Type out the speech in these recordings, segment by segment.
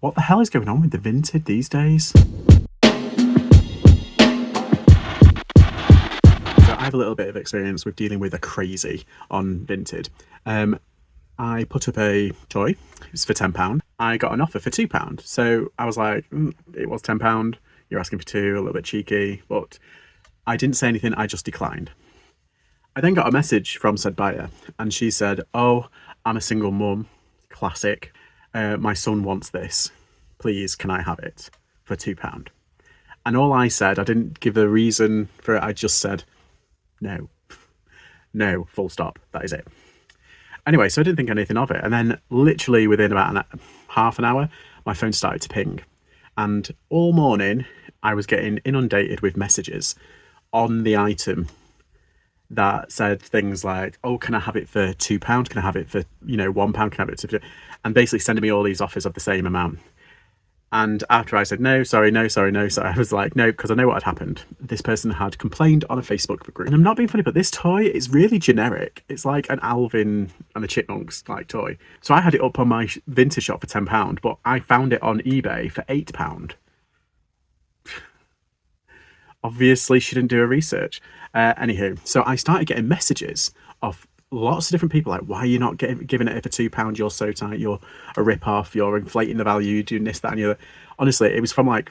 What the hell is going on with the Vinted these days? So I have a little bit of experience with dealing with a crazy on Vinted. I put up a toy, it was for £10. I got an offer for £2. So I was like, it was £10, you're asking for two, a little bit cheeky, but I didn't say anything, I just declined. I then got a message from said buyer and she said, oh, I'm a single mum, classic. My son wants this. Please, can I have it for £2? And all I said, I didn't give a reason for it. I just said, no, no, full stop. That is it. Anyway, so I didn't think anything of it. And then literally within about half an hour, my phone started to ping. And all morning, I was getting inundated with messages on the item that said things like, oh, can I have it for £2? Can I have it for, £1? Can I have it for... And basically sending me all these offers of the same amount. And after I said, no, sorry, no, sorry, no, sorry, I was like, no, because I know what had happened. This person had complained on a Facebook group. And I'm not being funny, but this toy is really generic. It's like an Alvin and the Chipmunks like toy. So I had it up on my Vinted shop for £10, but I found it on eBay for £8. Obviously, she didn't do her research. Anywho, so I started getting messages of lots of different people like, why are you not giving it for £2? You're so tight, you're a rip-off, you're inflating the value, you're doing this, that and the other. Honestly, it was from like,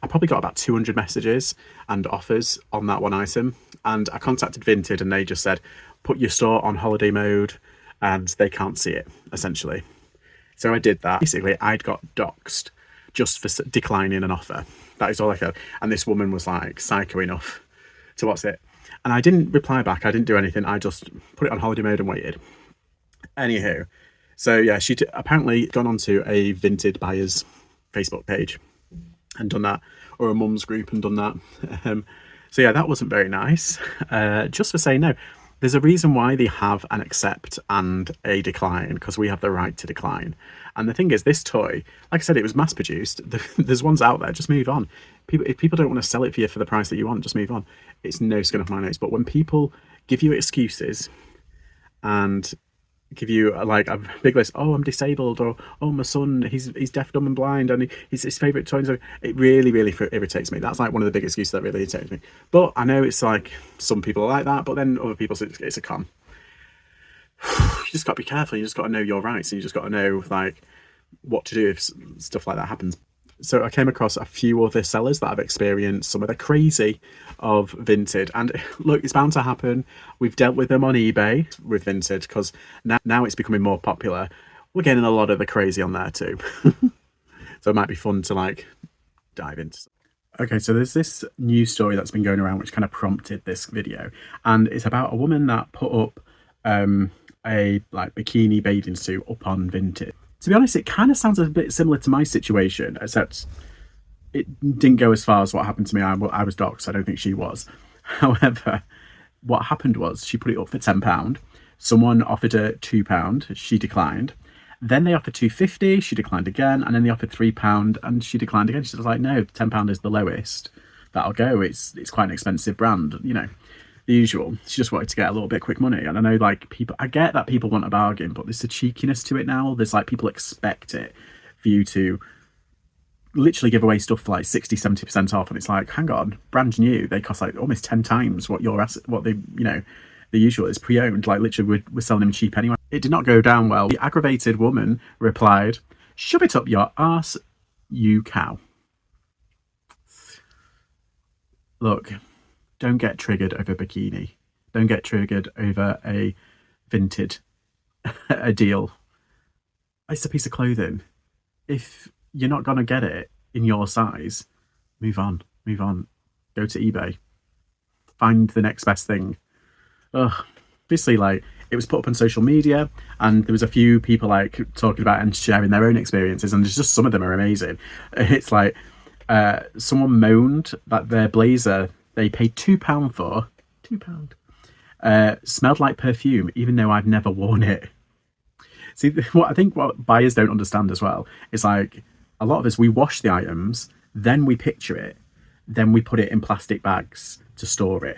I probably got about 200 messages and offers on that one item. And I contacted Vinted and they just said, put your store on holiday mode and they can't see it, essentially. So I did that. Basically, I'd got doxed just for declining an offer. That is all I could. And this woman was like psycho enough to what's it. And I didn't reply back. I didn't do anything. I just put it on holiday mode and waited. Anywho, so yeah, she apparently gone onto a Vinted Buyers Facebook page and done that, or a mum's group and done that. So yeah, that wasn't very nice. Just for saying no. There's a reason why they have an accept and a decline, because we have the right to decline. And the thing is, this toy, like I said, it was mass produced. There's ones out there, just move on. If people don't want to sell it for you for the price that you want, just move on. It's no skin off my nose. But when people give you excuses and give you like a big list, oh, I'm disabled, or oh, my son, he's deaf, dumb and blind, and his favourite toy, so it really, really irritates me. That's like one of the big excuses that really irritates me. But I know it's like some people are like that, but then other people say it's a con. You just got to be careful. You just got to know your rights, and you just got to know like what to do if stuff like that happens. So I came across a few other sellers that have experienced some of the crazy of Vinted. And look, it's bound to happen. We've dealt with them on eBay with Vinted because now it's becoming more popular. We're getting a lot of the crazy on there too. So it might be fun to like dive into. Okay, so there's this news story that's been going around which kind of prompted this video. And it's about a woman that put up a like bikini bathing suit up on Vinted. To be honest, it kind of sounds a bit similar to my situation, except it didn't go as far as what happened to me. I was doxxed. I don't think she was. However, what happened was she put it up for £10. Someone offered her £2. She declined. Then they offered £2.50. She declined again. And then they offered £3 and she declined again. She was like, no, £10 is the lowest. That'll go. It's quite an expensive brand, the usual. She just wanted to get a little bit quick money. And I know like people, I get that people want a bargain, but there's a cheekiness to it now. There's like people expect it for you to literally give away stuff for like 60-70% off, and it's like, hang on, brand new, they cost like almost 10 times what the usual is. Pre-owned, like literally we're selling them cheap anyway. It did not go down well. The aggravated woman replied, shove it up your arse, you cow. Look, don't get triggered over bikini. Don't get triggered over a Vinted a deal. It's a piece of clothing. If you're not going to get it in your size, move on. Go to eBay. Find the next best thing. Obviously, like, it was put up on social media and there was a few people like talking about and sharing their own experiences, and there's just some of them are amazing. It's like someone moaned that their blazer they paid £2 for, smelled like perfume, even though I've never worn it. See, what buyers don't understand as well is like a lot of us, we wash the items, then we picture it, then we put it in plastic bags to store it.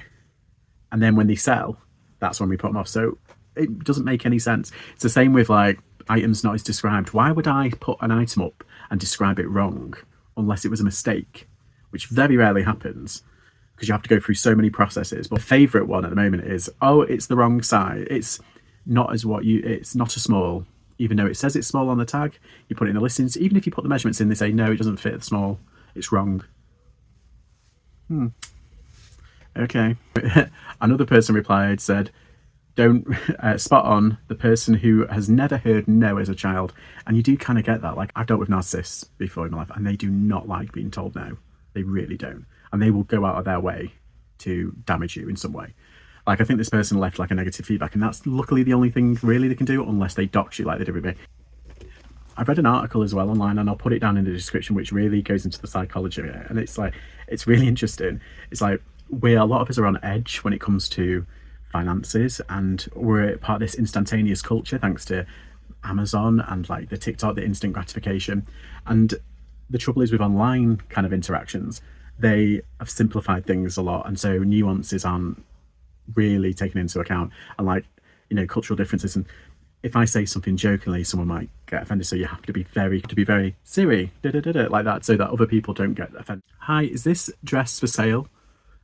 And then when they sell, that's when we put them off. So it doesn't make any sense. It's the same with like items not as described. Why would I put an item up and describe it wrong unless it was a mistake, which very rarely happens because you have to go through so many processes. But favourite one at the moment is, oh, it's the wrong size. It's not it's not a small, even though it says it's small on the tag. You put it in the listings. Even if you put the measurements in, they say, no, it doesn't fit the small. It's wrong. Okay. Another person replied, said, don't spot on, the person who has never heard no as a child. And you do kind of get that. Like, I've dealt with narcissists before in my life, and they do not like being told no. They really don't. And they will go out of their way to damage you in some way. Like, I think this person left like a negative feedback, and that's luckily the only thing really they can do, unless they dox you like they did with me. I've read an article as well online, and I'll put it down in the description, which really goes into the psychology of it. And it's like, it's really interesting. It's like, a lot of us are on edge when it comes to finances, and we're part of this instantaneous culture thanks to Amazon and like the TikTok, the instant gratification. And the trouble is with online kind of interactions, they have simplified things a lot, and so nuances aren't really taken into account, and like, you know, cultural differences. And if I say something jokingly, someone might get offended, so you have to be very Siri like that, so that other people don't get offended. Hi, is this dress for sale?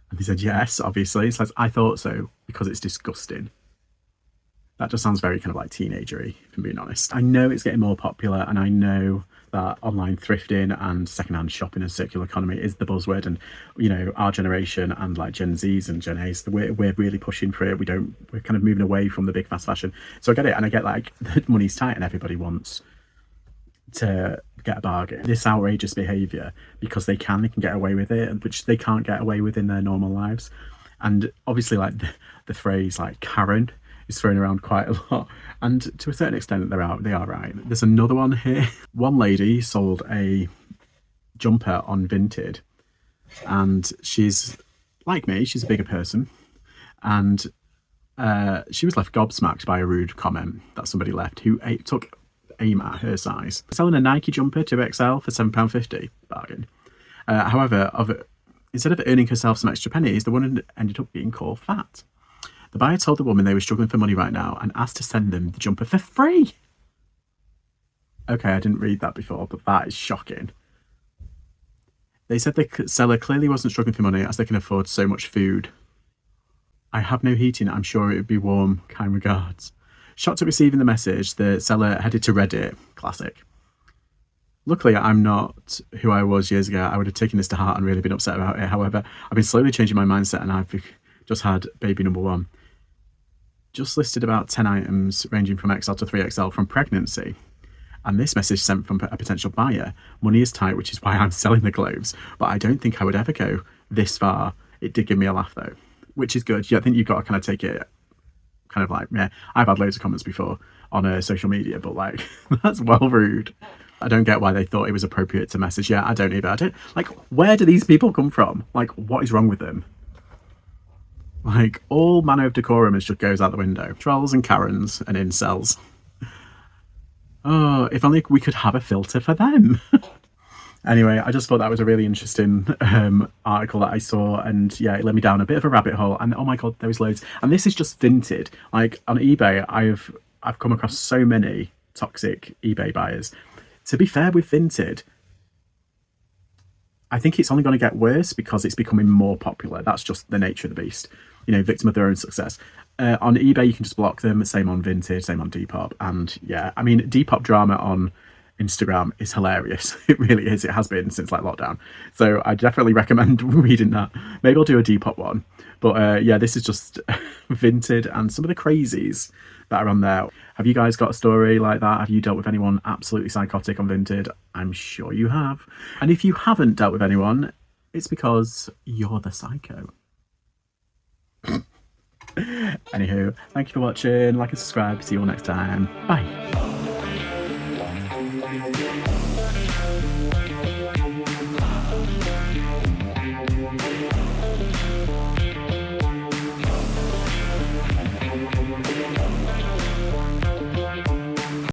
And he said yes, obviously. He says, I thought so, because it's disgusting. That just sounds very kind of like teenagery, if I'm being honest. I know it's getting more popular, and I know that online thrifting and secondhand shopping and circular economy is the buzzword. And, you know, our generation and like Gen Zs and Gen As, we're really pushing for it. We're kind of moving away from the big fast fashion. So I get it. And I get like the money's tight and everybody wants to get a bargain. This outrageous behaviour, because they can get away with it, which they can't get away with in their normal lives. And obviously, like the phrase like Karen is thrown around quite a lot, and to a certain extent they are right. There's another one here. One lady sold a jumper on Vinted, and she's like me, she's a bigger person, and she was left gobsmacked by a rude comment that somebody left who took aim at her size. Selling a Nike jumper 2XL for £7.50, bargain. However, instead of earning herself some extra pennies, the woman ended up being called fat. The buyer told the woman they were struggling for money right now and asked to send them the jumper for free. Okay, I didn't read that before, but that is shocking. They said the seller clearly wasn't struggling for money as they can afford so much food. I have no heating, I'm sure it would be warm, kind regards. Shocked at receiving the message, the seller headed to Reddit. Classic. Luckily, I'm not who I was years ago. I would have taken this to heart and really been upset about it. However, I've been slowly changing my mindset, and I've just had baby number one. Just listed about 10 items ranging from XL to 3XL from pregnancy. And this message sent from a potential buyer. Money is tight, which is why I'm selling the clothes. But I don't think I would ever go this far. It did give me a laugh though, which is good. Yeah, I think you've got to kind of take it kind of like, yeah, I've had loads of comments before on social media, but like, that's well rude. I don't get why they thought it was appropriate to message. Yeah, I don't either. I don't, like, where do these people come from? Like, what is wrong with them? Like, all manner of decorum just goes out the window. Trolls and Karens and incels. Oh, if only we could have a filter for them. Anyway, I just thought that was a really interesting article that I saw, and yeah, it led me down a bit of a rabbit hole, and oh my god, there was loads. And this is just Vinted. Like, on eBay, I've come across so many toxic eBay buyers. To be fair with Vinted, I think it's only going to get worse because it's becoming more popular. That's just the nature of the beast. You know, victim of their own success. On eBay, you can just block them. Same on Vinted, same on Depop. And yeah, I mean, Depop drama on Instagram is hilarious. It really is. It has been since like lockdown. So I definitely recommend reading that. Maybe I'll do a Depop one. But yeah, this is just Vinted and some of the crazies that are on there. Have you guys got a story like that? Have you dealt with anyone absolutely psychotic on Vinted? I'm sure you have. And if you haven't dealt with anyone, it's because you're the psycho. Anywho, thank you for watching. Like and subscribe. See you all next time. Bye.